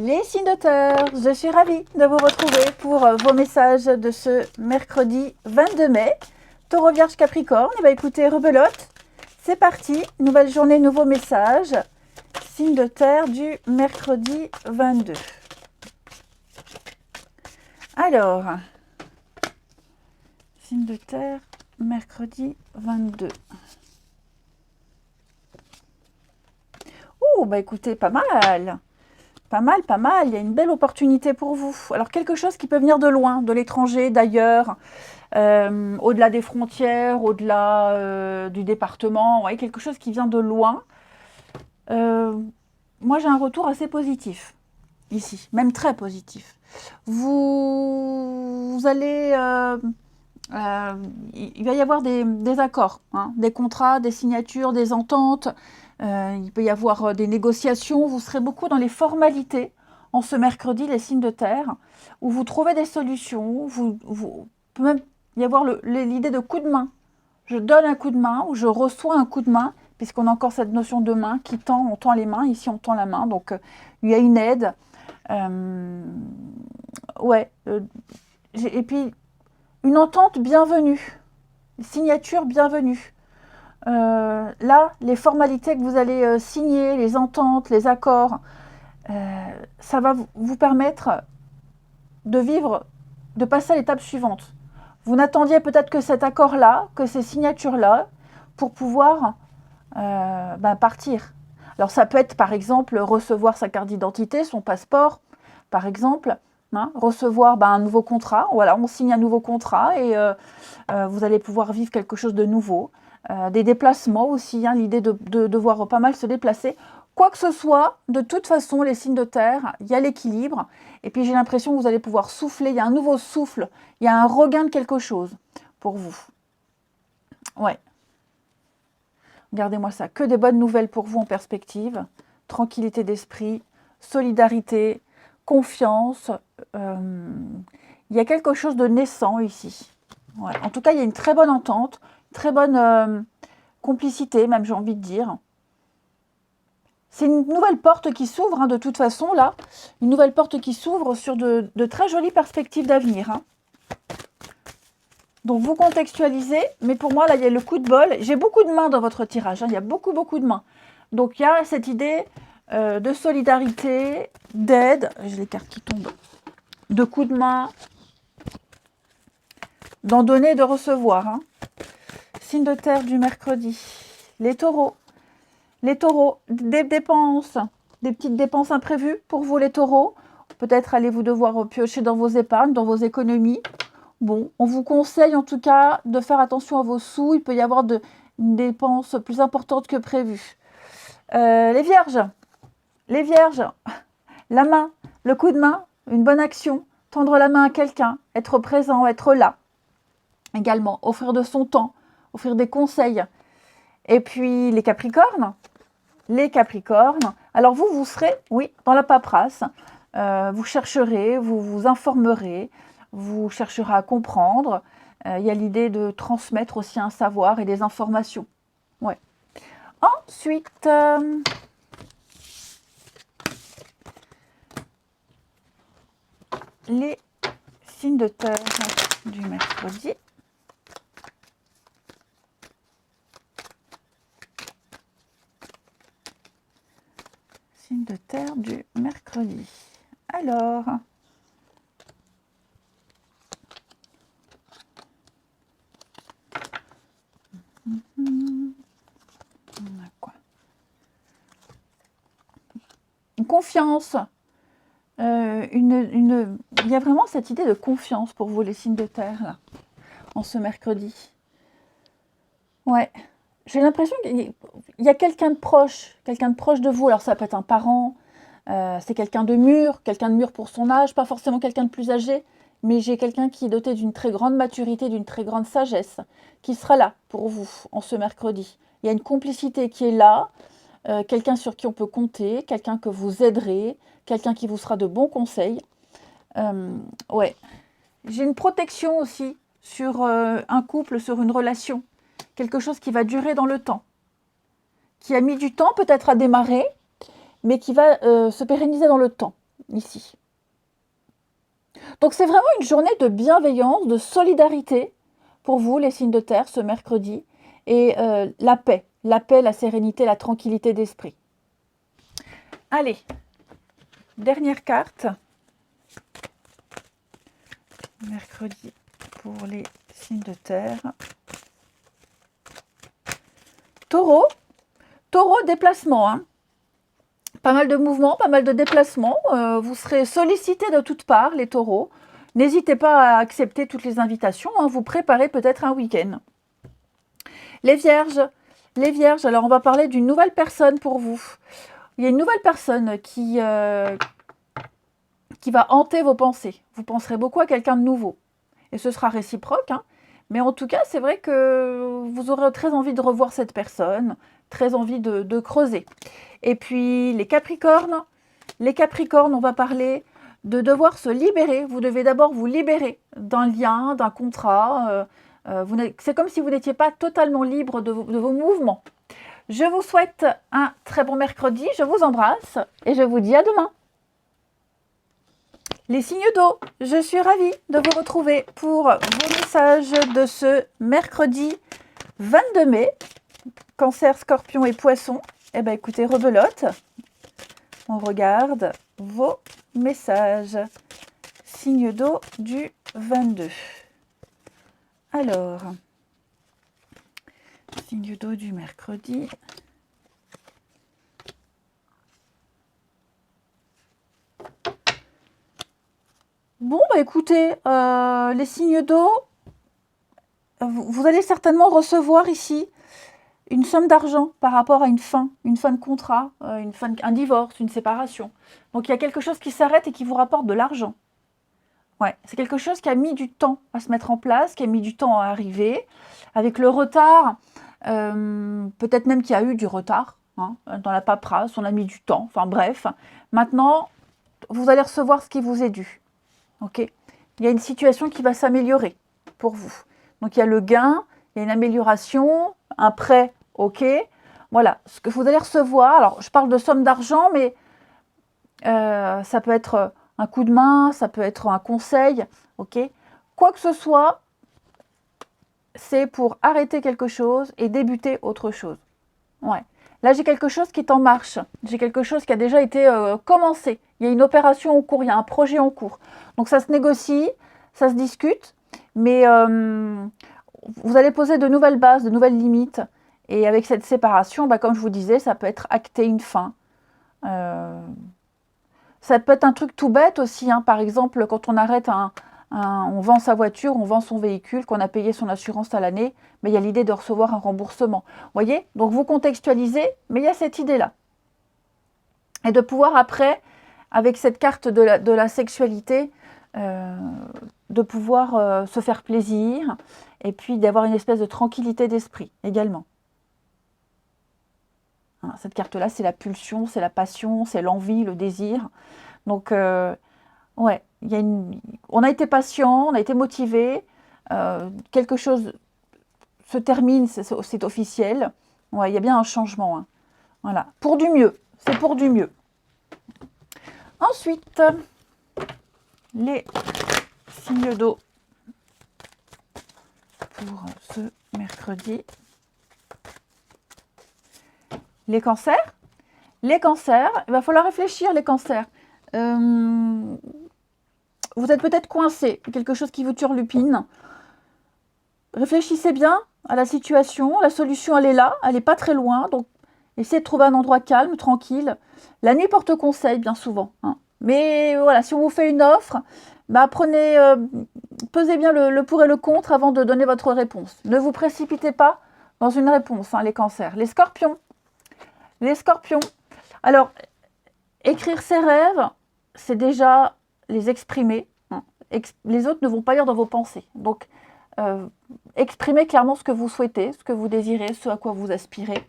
Les signes de terre, je suis ravie de vous retrouver pour vos messages de ce mercredi 22 mai. Taureau, Vierge, Capricorne, et bien écoutez, rebelote, c'est parti, nouvelle journée, nouveau message. Signe de terre du mercredi 22. Alors, signe de terre, mercredi 22. Oh, bah écoutez, pas mal. Pas mal, pas mal. Il y a une belle opportunité pour vous. Alors, quelque chose qui peut venir de loin, de l'étranger, d'ailleurs, au-delà des frontières, au-delà du département. Ouais, quelque chose qui vient de loin. Moi, j'ai un retour assez positif ici, même très positif. Vous allez... il va y avoir des accords, hein, des contrats, des signatures, des ententes. Il peut y avoir des négociations. Vous serez beaucoup dans les formalités en ce mercredi, les signes de terre, où vous trouvez des solutions. Peut même y avoir l'idée de coup de main. Je donne un coup de main ou je reçois un coup de main, puisqu'on a encore cette notion de main qui tend, on tend les mains. Ici, on tend la main. Donc, il y a une aide. Et puis, une entente bienvenue. Une signature bienvenue. Là, les formalités que vous allez signer, les ententes, les accords, ça va vous permettre de vivre, de passer à l'étape suivante. Vous n'attendiez peut-être que cet accord-là, que ces signatures-là, pour pouvoir partir. Alors ça peut être par exemple recevoir sa carte d'identité, son passeport, par exemple, hein, recevoir un nouveau contrat. Voilà, on signe un nouveau contrat et vous allez pouvoir vivre quelque chose de nouveau. Des déplacements aussi, hein, l'idée de devoir pas mal se déplacer. Quoi que ce soit, de toute façon, les signes de terre, il y a l'équilibre. Et puis j'ai l'impression que vous allez pouvoir souffler, il y a un nouveau souffle, il y a un regain de quelque chose pour vous. Ouais. Regardez-moi ça, que des bonnes nouvelles pour vous en perspective. Tranquillité d'esprit, solidarité, confiance. Il y a quelque chose de naissant ici. Ouais. En tout cas, il y a une très bonne entente, très bonne complicité, même j'ai envie de dire. C'est une nouvelle porte qui s'ouvre, hein, de toute façon, là. Une nouvelle porte qui s'ouvre sur de très jolies perspectives d'avenir. Hein. Donc, vous contextualisez, mais pour moi, là, il y a le coup de bol. J'ai beaucoup de mains dans votre tirage, hein, il y a beaucoup de mains. Donc, il y a cette idée de solidarité, d'aide. J'ai les cartes qui tombent. De coups de main. D'en donner et de recevoir. Hein. Signe de terre du mercredi. Les taureaux. Les taureaux, des dépenses, des petites dépenses imprévues pour vous les taureaux. Peut-être allez-vous devoir piocher dans vos épargnes, dans vos économies. Bon, on vous conseille en tout cas de faire attention à vos sous. Il peut y avoir une dépense plus importante que prévu. Les vierges, la main, le coup de main, une bonne action. Tendre la main à quelqu'un, être présent, être là. Également, offrir de son temps, offrir des conseils. Et puis les capricornes. Les capricornes, alors vous serez, oui, dans la paperasse. Vous chercherez, vous vous informerez, vous chercherez à comprendre. Il y a l'idée de transmettre aussi un savoir et des informations. Ouais. Ensuite, les signes de terre du mercredi. Signe de terre du mercredi. Alors, on a quoi? Une confiance. Il y a vraiment cette idée de confiance pour vous, les signes de terre, là, en ce mercredi. Ouais. J'ai l'impression qu'il y a quelqu'un de proche de vous. Alors ça peut être un parent, c'est quelqu'un de mûr pour son âge, pas forcément quelqu'un de plus âgé, mais j'ai quelqu'un qui est doté d'une très grande maturité, d'une très grande sagesse, qui sera là pour vous en ce mercredi. Il y a une complicité qui est là, quelqu'un sur qui on peut compter, quelqu'un que vous aiderez, quelqu'un qui vous sera de bons conseils. Ouais. J'ai une protection aussi sur un couple, sur une relation. Quelque chose qui va durer dans le temps, qui a mis du temps peut-être à démarrer, mais qui va se pérenniser dans le temps. ici. Donc c'est vraiment une journée de bienveillance, de solidarité pour vous, les signes de terre, ce mercredi. Et la paix, la sérénité, la tranquillité d'esprit. Allez, dernière carte. Mercredi pour les signes de terre. Taureau. Taureau, déplacement. Hein. Pas mal de mouvements, pas mal de déplacements. Vous serez sollicités de toutes parts, les taureaux. N'hésitez pas à accepter toutes les invitations. Hein. Vous préparez peut-être un week-end. Les vierges. Les vierges, alors on va parler d'une nouvelle personne pour vous. Il y a une nouvelle personne qui va hanter vos pensées. Vous penserez beaucoup à quelqu'un de nouveau. Et ce sera réciproque. Hein. Mais en tout cas, c'est vrai que vous aurez très envie de revoir cette personne, très envie de creuser. Et puis, les Capricornes, on va parler de devoir se libérer. Vous devez d'abord vous libérer d'un lien, d'un contrat. C'est comme si vous n'étiez pas totalement libre de vos mouvements. Je vous souhaite un très bon mercredi, je vous embrasse et je vous dis à demain. Les signes d'eau, je suis ravie de vous retrouver pour vos messages de ce mercredi 22 mai. Cancer, Scorpion et Poisson. Eh bien écoutez, rebelote. On regarde vos messages. Signe d'eau du 22. Alors, signe d'eau du mercredi. Bon, bah écoutez, les signes d'eau, vous allez certainement recevoir ici une somme d'argent par rapport à une fin de contrat, un divorce, une séparation. Donc il y a quelque chose qui s'arrête et qui vous rapporte de l'argent. Ouais, c'est quelque chose qui a mis du temps à se mettre en place, qui a mis du temps à arriver. Avec le retard, peut-être même qu'il y a eu du retard hein, dans la paperasse, on a mis du temps. Enfin bref, maintenant, vous allez recevoir ce qui vous est dû. Ok ? Il y a une situation qui va s'améliorer pour vous. Donc il y a le gain, il y a une amélioration, un prêt, ok ? Voilà, ce que vous allez recevoir. Alors, je parle de somme d'argent, mais ça peut être un coup de main, ça peut être un conseil, ok ? Quoi que ce soit, c'est pour arrêter quelque chose et débuter autre chose. Ouais. Là, j'ai quelque chose qui est en marche. J'ai quelque chose qui a déjà été commencé. Il y a une opération en cours, il y a un projet en cours. Donc, ça se négocie, ça se discute, mais vous allez poser de nouvelles bases, de nouvelles limites. Et avec cette séparation, bah, comme je vous disais, ça peut être acter une fin. Ça peut être un truc tout bête aussi. Hein. Par exemple, quand on arrête on vend sa voiture, on vend son véhicule, qu'on a payé son assurance à l'année, mais il y a l'idée de recevoir un remboursement. Vous voyez ? Donc vous contextualisez, mais il y a cette idée-là. Et de pouvoir après, avec cette carte de la sexualité, de pouvoir se faire plaisir et puis d'avoir une espèce de tranquillité d'esprit également. Hein, cette carte-là, c'est la pulsion, c'est la passion, c'est l'envie, le désir. Donc, ouais, on a été patient, on a été motivé, quelque chose se termine, c'est officiel. Ouais, il y a bien un changement. Hein. Voilà, pour du mieux, c'est pour du mieux. Ensuite, les signes d'eau pour ce mercredi. Les cancers. Les cancers, il va falloir réfléchir, les cancers. Vous êtes peut-être coincé, quelque chose qui vous turlupine. Réfléchissez bien à la situation. La solution, elle est là, elle n'est pas très loin. Donc, essayez de trouver un endroit calme, tranquille. La nuit porte conseil, bien souvent. Hein. Mais voilà, si on vous fait une offre, bah, pesez bien le pour et le contre avant de donner votre réponse. Ne vous précipitez pas dans une réponse, hein, les cancers. Les scorpions. Les scorpions. Alors, écrire ses rêves, c'est déjà les exprimer. Hein. Les autres ne vont pas lire dans vos pensées. Donc, exprimez clairement ce que vous souhaitez, ce que vous désirez, ce à quoi vous aspirez.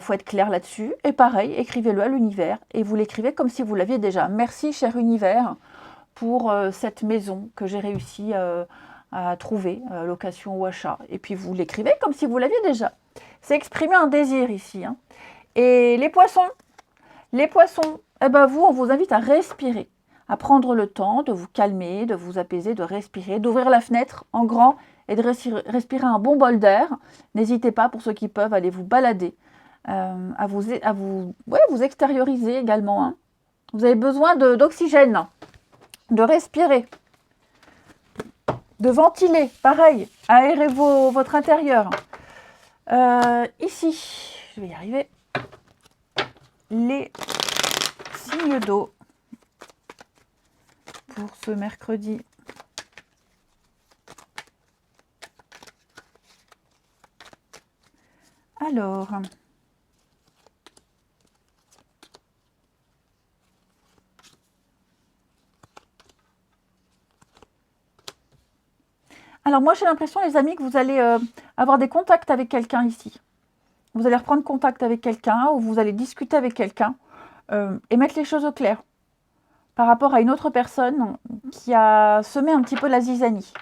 Faut être clair là-dessus. Et pareil, écrivez-le à l'univers et vous l'écrivez comme si vous l'aviez déjà. Merci, cher univers, pour cette maison que j'ai réussi à trouver, location ou achat. Et puis, vous l'écrivez comme si vous l'aviez déjà. C'est exprimer un désir ici. Hein. Et les poissons, eh ben vous, on vous invite à respirer, à prendre le temps de vous calmer, de vous apaiser, de respirer, d'ouvrir la fenêtre en grand et de respirer un bon bol d'air. N'hésitez pas, pour ceux qui peuvent, aller vous balader, vous extérioriser également, hein. Vous avez besoin d'oxygène, de respirer, de ventiler, pareil, aérer votre intérieur. Ici, je vais y arriver, les signes d'eau pour ce mercredi. Alors moi j'ai l'impression, les amis, que vous allez avoir des contacts avec quelqu'un ici. Vous allez reprendre contact avec quelqu'un ou vous allez discuter avec quelqu'un et mettre les choses au clair par rapport à une autre personne qui a semé un petit peu la zizanie.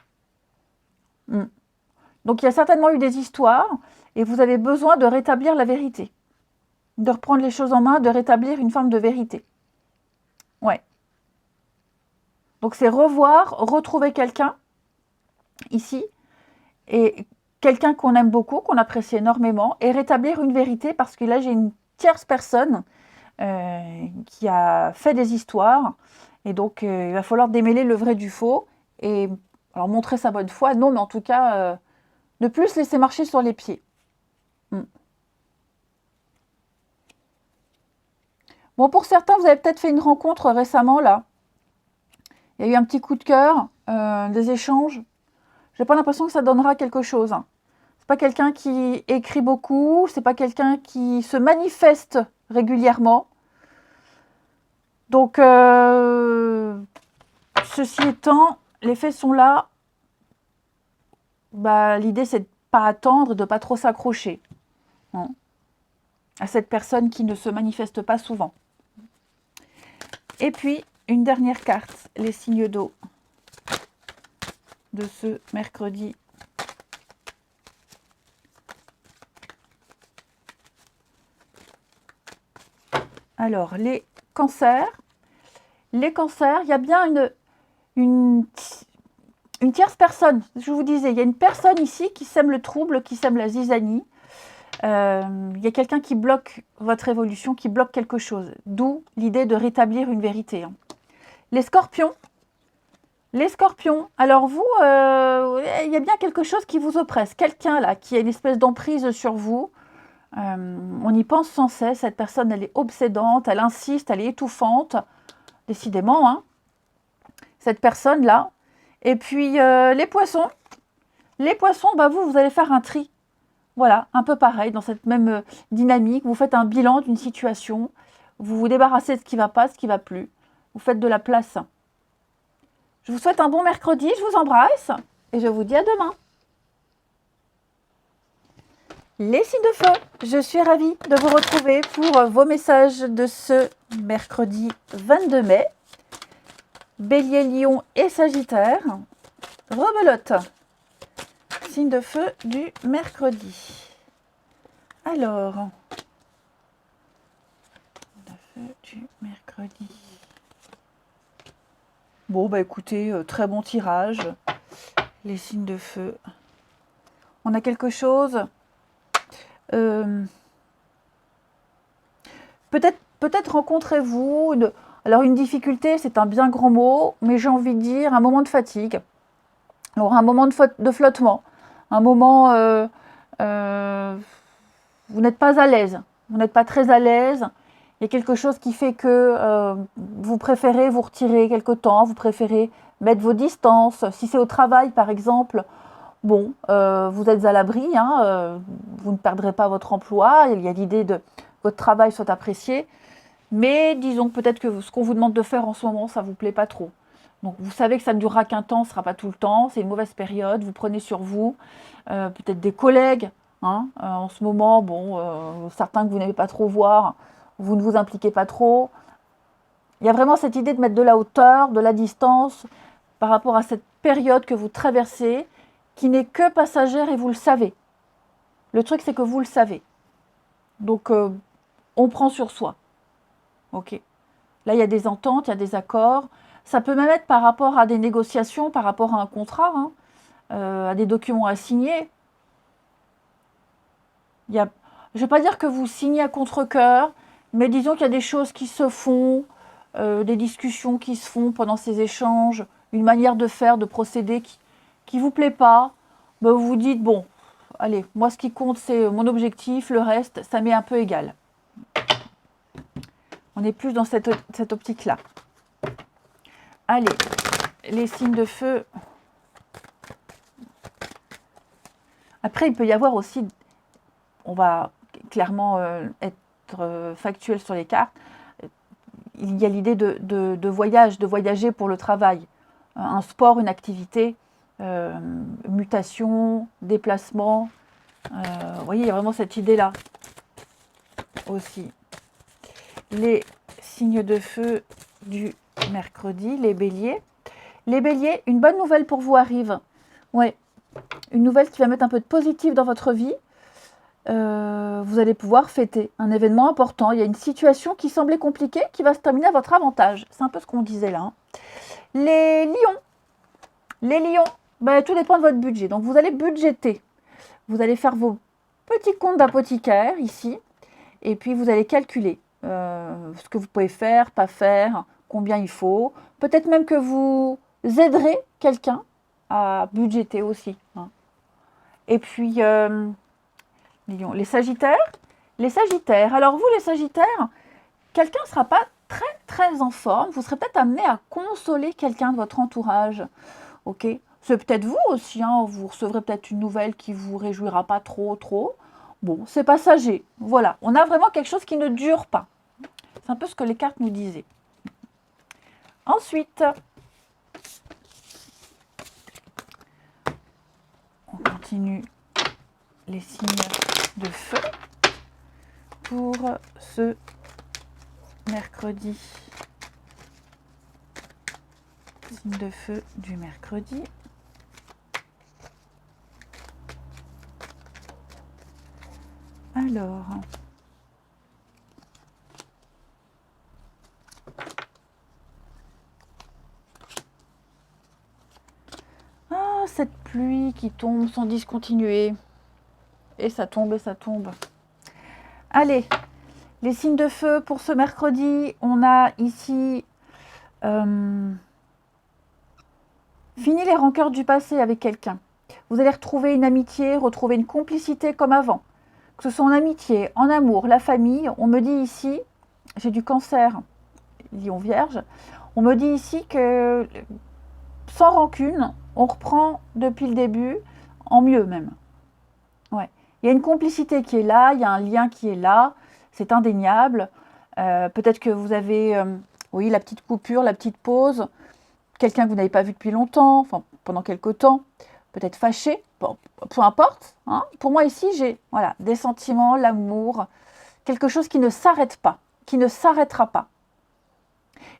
Donc il y a certainement eu des histoires et vous avez besoin de rétablir la vérité, de reprendre les choses en main, de rétablir une forme de vérité. Ouais. Donc c'est revoir, retrouver quelqu'un ici, et quelqu'un qu'on aime beaucoup, qu'on apprécie énormément, et rétablir une vérité, parce que là j'ai une tierce personne qui a fait des histoires, et donc il va falloir démêler le vrai du faux, et alors montrer sa bonne foi, non, mais en tout cas, ne plus se laisser marcher sur les pieds. Bon, pour certains, vous avez peut-être fait une rencontre récemment, là. Il y a eu un petit coup de cœur, des échanges. J'ai pas l'impression que ça donnera quelque chose. C'est pas quelqu'un qui écrit beaucoup, c'est pas quelqu'un qui se manifeste régulièrement. Donc, ceci étant, les faits sont là. Bah, l'idée, c'est de pas attendre, de pas trop s'accrocher à cette personne qui ne se manifeste pas souvent. Et puis, une dernière carte, les signes d'eau de ce mercredi. Alors, les cancers. Les cancers, il y a bien une tierce personne. Je vous disais, il y a une personne ici qui sème le trouble, qui sème la zizanie. Il y a quelqu'un qui bloque votre évolution, qui bloque quelque chose. D'où l'idée de rétablir une vérité. Les scorpions. Les scorpions, alors vous, il y a bien quelque chose qui vous oppresse. Quelqu'un là qui a une espèce d'emprise sur vous. On y pense sans cesse. Cette personne, elle est obsédante, elle insiste, elle est étouffante. Décidément, hein. Cette personne-là. Et puis, les poissons. Les poissons, bah vous allez faire un tri. Voilà, un peu pareil, dans cette même dynamique. Vous faites un bilan d'une situation. Vous vous débarrassez de ce qui ne va pas, ce qui ne va plus. Vous faites de la place. Je vous souhaite un bon mercredi, je vous embrasse et je vous dis à demain. Les signes de feu, je suis ravie de vous retrouver pour vos messages de ce mercredi 22 mai. Bélier, Lion et Sagittaire. Rebelote. Signe de feu du mercredi. Alors, signe de feu du mercredi. Bon, bah écoutez, très bon tirage. Les signes de feu. On a quelque chose. Peut-être rencontrez-vous. Alors, une difficulté, c'est un bien grand mot, mais j'ai envie de dire un moment de fatigue. Alors, un moment de flottement. Un moment. Vous n'êtes pas à l'aise. Vous n'êtes pas très à l'aise. Il y a quelque chose qui fait que vous préférez vous retirer quelque temps, vous préférez mettre vos distances. Si c'est au travail, par exemple, bon, vous êtes à l'abri, hein, vous ne perdrez pas votre emploi, il y a l'idée de votre travail soit apprécié, mais disons peut-être que ce qu'on vous demande de faire en ce moment, ça ne vous plaît pas trop. Donc vous savez que ça ne durera qu'un temps, ce ne sera pas tout le temps, c'est une mauvaise période, vous prenez sur vous, peut-être des collègues, hein, en ce moment, bon, certains que vous n'aimez pas trop voir, vous ne vous impliquez pas trop. Il y a vraiment cette idée de mettre de la hauteur, de la distance par rapport à cette période que vous traversez, qui n'est que passagère et vous le savez. Le truc, c'est que vous le savez. Donc, on prend sur soi. Ok. Là, il y a des ententes, il y a des accords. Ça peut même être par rapport à des négociations, par rapport à un contrat, hein, à des documents à signer. Je ne vais pas dire que vous signez à contre-cœur, mais disons qu'il y a des choses qui se font, des discussions qui se font pendant ces échanges, une manière de faire, de procéder qui ne vous plaît pas. Ben vous vous dites, bon, allez, moi ce qui compte c'est mon objectif, le reste, ça m'est un peu égal. On est plus dans cette optique-là. Allez, les signes de feu. Après, il peut y avoir aussi, on va clairement être factuel sur les cartes, il y a l'idée de voyage, de voyager pour le travail. Un sport, une activité, mutation, déplacement. Vous voyez, il y a vraiment cette idée-là aussi. Les signes de feu du mercredi, les béliers. Les béliers, une bonne nouvelle pour vous arrive. Ouais, une nouvelle qui va mettre un peu de positif dans votre vie. Vous allez pouvoir fêter un événement important. Il y a une situation qui semblait compliquée qui va se terminer à votre avantage. C'est un peu ce qu'on disait là. Hein. Les lions, ben, tout dépend de votre budget. Donc vous allez budgéter. Vous allez faire vos petits comptes d'apothicaire ici. Et puis vous allez calculer ce que vous pouvez faire, pas faire, combien il faut. Peut-être même que vous aiderez quelqu'un à budgéter aussi. Hein. Et puis, les sagittaires. Les sagittaires. Alors vous, les sagittaires, quelqu'un ne sera pas très en forme. Vous serez peut-être amené à consoler quelqu'un de votre entourage. Ok. C'est peut-être vous aussi. Hein. Vous recevrez peut-être une nouvelle qui ne vous réjouira pas trop. Bon, c'est passager. Voilà. On a vraiment quelque chose qui ne dure pas. C'est un peu ce que les cartes nous disaient. Ensuite, on continue les signes de feu pour ce mercredi. Signe de feu du mercredi. Alors, cette pluie qui tombe sans discontinuer. Et ça tombe, et ça tombe. Allez, les signes de feu pour ce mercredi. On a ici fini les rancœurs du passé avec quelqu'un. Vous allez retrouver une amitié, retrouver une complicité comme avant. Que ce soit en amitié, en amour, la famille. On me dit ici, j'ai du cancer, lion vierge. On me dit ici que sans rancune, on reprend depuis le début, en mieux même. Ouais. Il y a une complicité qui est là, il y a un lien qui est là, c'est indéniable. Peut-être que vous avez, oui, la petite coupure, la petite pause, quelqu'un que vous n'avez pas vu depuis longtemps, enfin pendant quelque temps, peut-être fâché, bon, peu importe. Hein. Pour moi ici, j'ai des sentiments, l'amour, quelque chose qui ne s'arrête pas, qui ne s'arrêtera pas.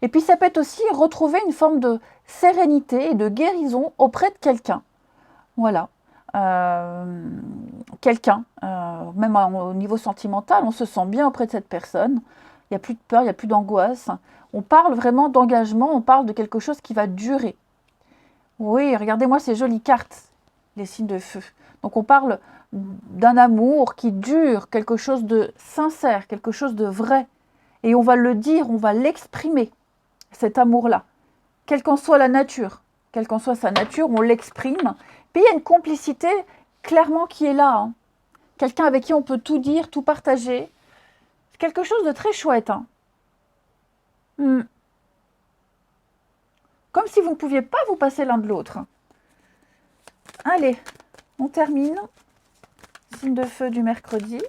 Et puis ça peut être aussi retrouver une forme de sérénité et de guérison auprès de quelqu'un. Voilà. Quelqu'un, même au niveau sentimental, on se sent bien auprès de cette personne. Il n'y a plus de peur, il n'y a plus d'angoisse. On parle vraiment d'engagement, on parle de quelque chose qui va durer. Oui, regardez-moi ces jolies cartes, les signes de feu. Donc on parle d'un amour qui dure, quelque chose de sincère, quelque chose de vrai. Et on va le dire, on va l'exprimer, cet amour-là. Quelle qu'en soit la nature, quelle qu'en soit sa nature, on l'exprime. Puis il y a une complicité clairement qui est là. Hein. Quelqu'un avec qui on peut tout dire, tout partager. C'est quelque chose de très chouette. Hein. Comme si vous ne pouviez pas vous passer l'un de l'autre. Allez, on termine. Signe de feu du mercredi.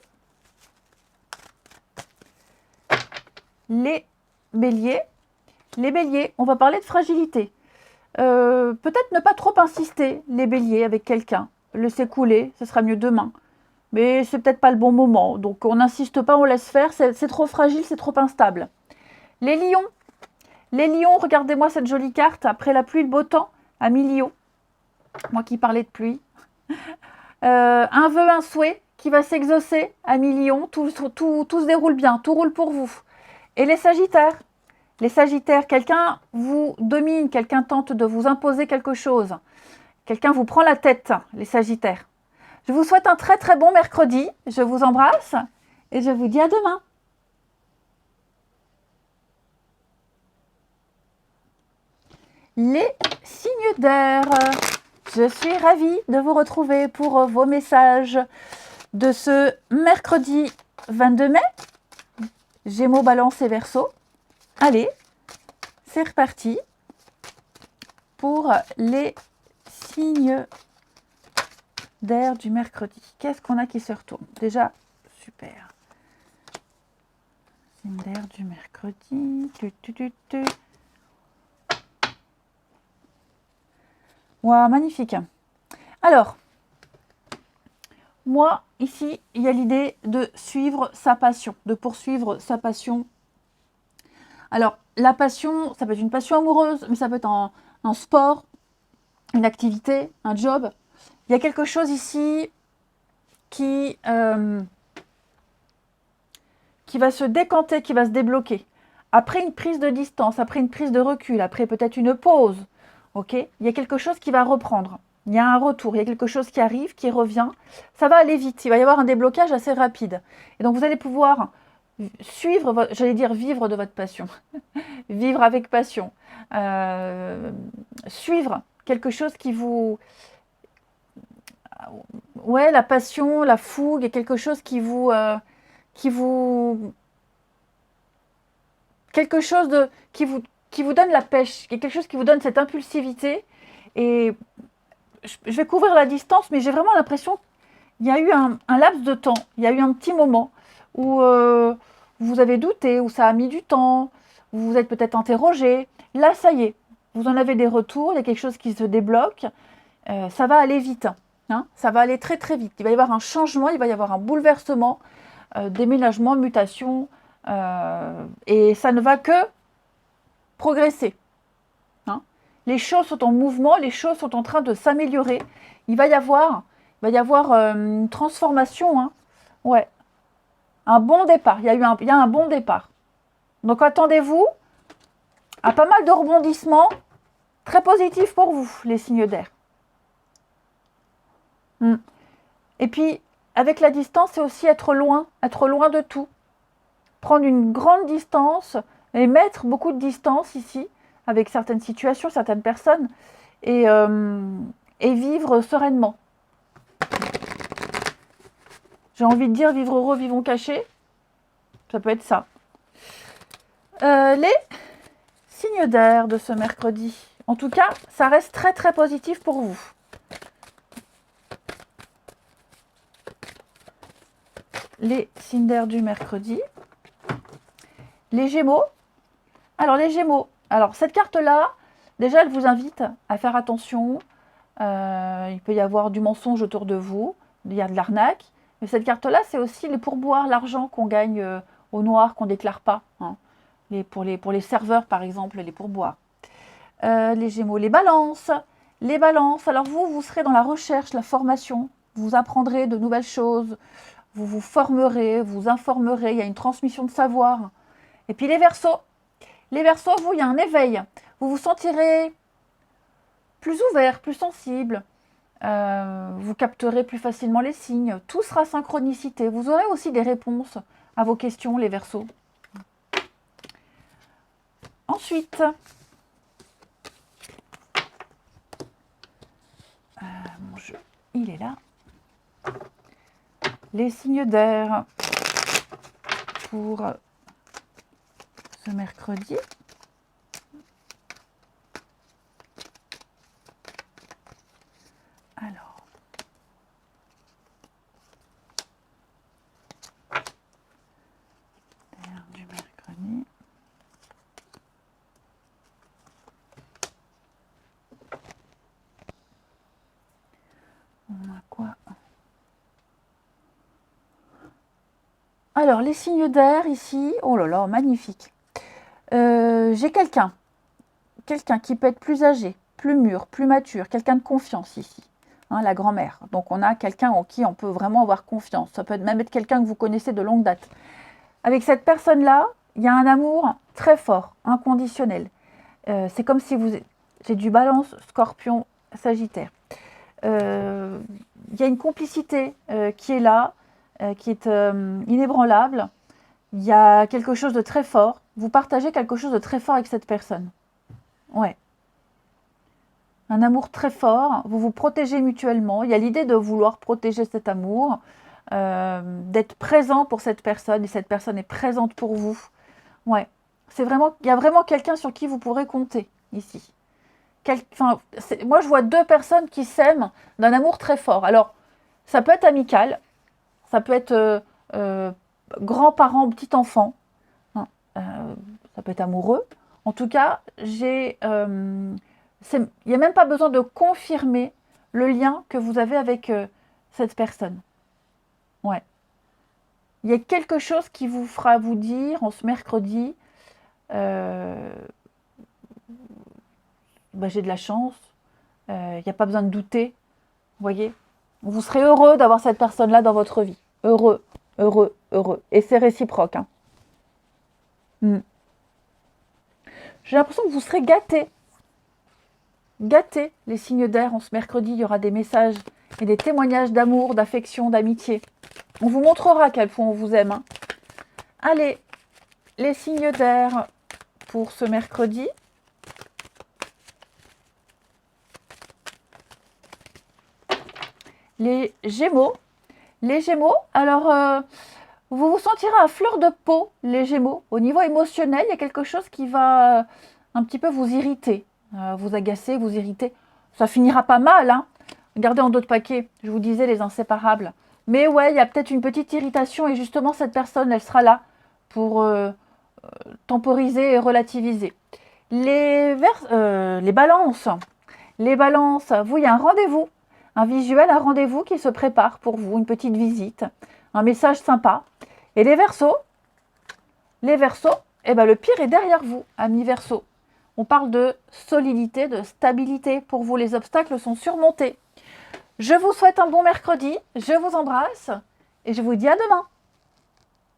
Les béliers. Les béliers, on va parler de fragilité. Peut-être ne pas trop insister, les béliers, avec quelqu'un. Laisser couler, ce sera mieux demain. Mais c'est peut-être pas le bon moment. Donc on n'insiste pas, on laisse faire. C'est trop fragile, c'est trop instable. Les lions. Les lions, regardez-moi cette jolie carte. Après la pluie, le beau temps, à mi-lion. Moi qui parlais de pluie. Un vœu, un souhait qui va s'exaucer à mi-lion. Tout se déroule bien, tout roule pour vous. Et les sagittaires. Les Sagittaires, quelqu'un vous domine, quelqu'un tente de vous imposer quelque chose. Quelqu'un vous prend la tête, les Sagittaires. Je vous souhaite un très très bon mercredi. Je vous embrasse et je vous dis à demain. Les signes d'air. Je suis ravie de vous retrouver pour vos messages de ce mercredi 22 mai. Gémeaux, Balance et Verseau. Allez, c'est reparti pour les signes d'air du mercredi. Qu'est-ce qu'on a qui se retourne? Déjà, super. Signe d'air du mercredi. Waouh, magnifique. Alors, moi, ici, il y a l'idée de suivre sa passion, de poursuivre sa passion. Alors, la passion, ça peut être une passion amoureuse, mais ça peut être un sport, une activité, un job. Il y a quelque chose ici qui va se décanter, qui va se débloquer. Après une prise de distance, après une prise de recul, après peut-être une pause, ok, il y a quelque chose qui va reprendre. Il y a un retour, il y a quelque chose qui arrive, qui revient. Ça va aller vite, il va y avoir un déblocage assez rapide. Et donc, vous allez pouvoir suivre, j'allais dire vivre de votre passion. Vivre avec passion. Suivre quelque chose qui vous... Ouais, la passion, la fougue, quelque chose qui vous... Quelque chose qui vous donne la pêche, quelque chose qui vous donne cette impulsivité. Et je vais couvrir la distance, mais j'ai vraiment l'impression qu'il y a eu un laps de temps, il y a eu un petit moment où vous avez douté, où ça a mis du temps, vous vous êtes peut-être interrogé. Là, ça y est, vous en avez des retours, il y a quelque chose qui se débloque, ça va aller vite, hein, ça va aller très très vite. Il va y avoir un changement, il va y avoir un bouleversement, déménagement, mutation, et ça ne va que progresser. Les choses sont en mouvement, les choses sont en train de s'améliorer. Il va y avoir une transformation. Hein. Ouais. Un bon départ. Il y a un bon départ. Donc attendez-vous à pas mal de rebondissements très positifs pour vous, les signes d'air. Et puis, avec la distance, c'est aussi être loin de tout. Prendre une grande distance et mettre beaucoup de distance ici, avec certaines situations, certaines personnes, et vivre sereinement. J'ai envie de dire vivre heureux, vivons cachés. Ça peut être ça. Les signes d'air de ce mercredi. En tout cas, ça reste très très positif pour vous. Les signes d'air du mercredi. Les Gémeaux. Alors les Gémeaux. Alors cette carte-là, déjà elle vous invite à faire attention. Il peut y avoir du mensonge autour de vous. Il y a de l'arnaque. Mais cette carte-là, c'est aussi les pourboires, l'argent qu'on gagne au noir, qu'on ne déclare pas. Hein. Pour les serveurs, par exemple, les pourboires. Les Gémeaux, les balances. Les balances, alors vous serez dans la recherche, la formation. Vous apprendrez de nouvelles choses. Vous vous formerez, vous informerez. Il y a une transmission de savoir. Et puis les Verseaux. Les Verseaux, vous, il y a un éveil. Vous vous sentirez plus ouvert, plus sensible. Vous capterez plus facilement les signes. Tout sera synchronicité. Vous aurez aussi des réponses à vos questions, les Verseaux. Ensuite, mon jeu, il est là. Les signes d'air pour ce mercredi. Alors, d'air du mercredi. On a quoi? Alors, les signes d'air ici, oh là là, magnifique. J'ai quelqu'un qui peut être plus âgé, plus mûr, plus mature, quelqu'un de confiance ici, hein, la grand-mère. Donc, on a quelqu'un en qui on peut vraiment avoir confiance. Ça peut même être quelqu'un que vous connaissez de longue date. Avec cette personne-là, il y a un amour très fort, inconditionnel. C'est comme si vous... J'ai du Balance, Scorpion, Sagittaire. Il y a une complicité qui est là, qui est inébranlable. Il y a quelque chose de très fort. Vous partagez quelque chose de très fort avec cette personne. Ouais. Un amour très fort. Vous vous protégez mutuellement. Il y a l'idée de vouloir protéger cet amour, d'être présent pour cette personne, et cette personne est présente pour vous. Ouais. C'est vraiment, il y a vraiment quelqu'un sur qui vous pourrez compter ici. Moi, je vois deux personnes qui s'aiment d'un amour très fort. Alors, ça peut être amical, ça peut être grands-parents, petits-enfants, hein, ça peut être amoureux. En tout cas, il n'y a même pas besoin de confirmer le lien que vous avez avec cette personne. Ouais. Il y a quelque chose qui vous fera vous dire en ce mercredi, j'ai de la chance, il n'y a pas besoin de douter, vous voyez. Vous serez heureux d'avoir cette personne-là dans votre vie. Heureux, heureux, heureux. Et c'est réciproque. Hein. J'ai l'impression que vous serez gâtés. Gâtés, les signes d'air. En ce mercredi, il y aura des messages et des témoignages d'amour, d'affection, d'amitié. On vous montrera à quel point on vous aime. Hein. Allez, les signes d'air pour ce mercredi. Les Gémeaux. Les Gémeaux, alors, vous vous sentirez à fleur de peau, les Gémeaux. Au niveau émotionnel, il y a quelque chose qui va un petit peu vous irriter, vous agacer, vous irriter. Ça finira pas mal, hein. Regardez en dos de paquet, je vous disais les inséparables. Mais ouais, il y a peut-être une petite irritation et justement, cette personne, elle sera là pour temporiser et relativiser. Les balances. Les balances, vous, il y a un rendez-vous. Un visuel, un rendez-vous qui se prépare pour vous, une petite visite, un message sympa. Et les Verseaux, le pire est derrière vous, amis Verseaux. On parle de solidité, de stabilité. Pour vous, les obstacles sont surmontés. Je vous souhaite un bon mercredi, je vous embrasse et je vous dis à demain.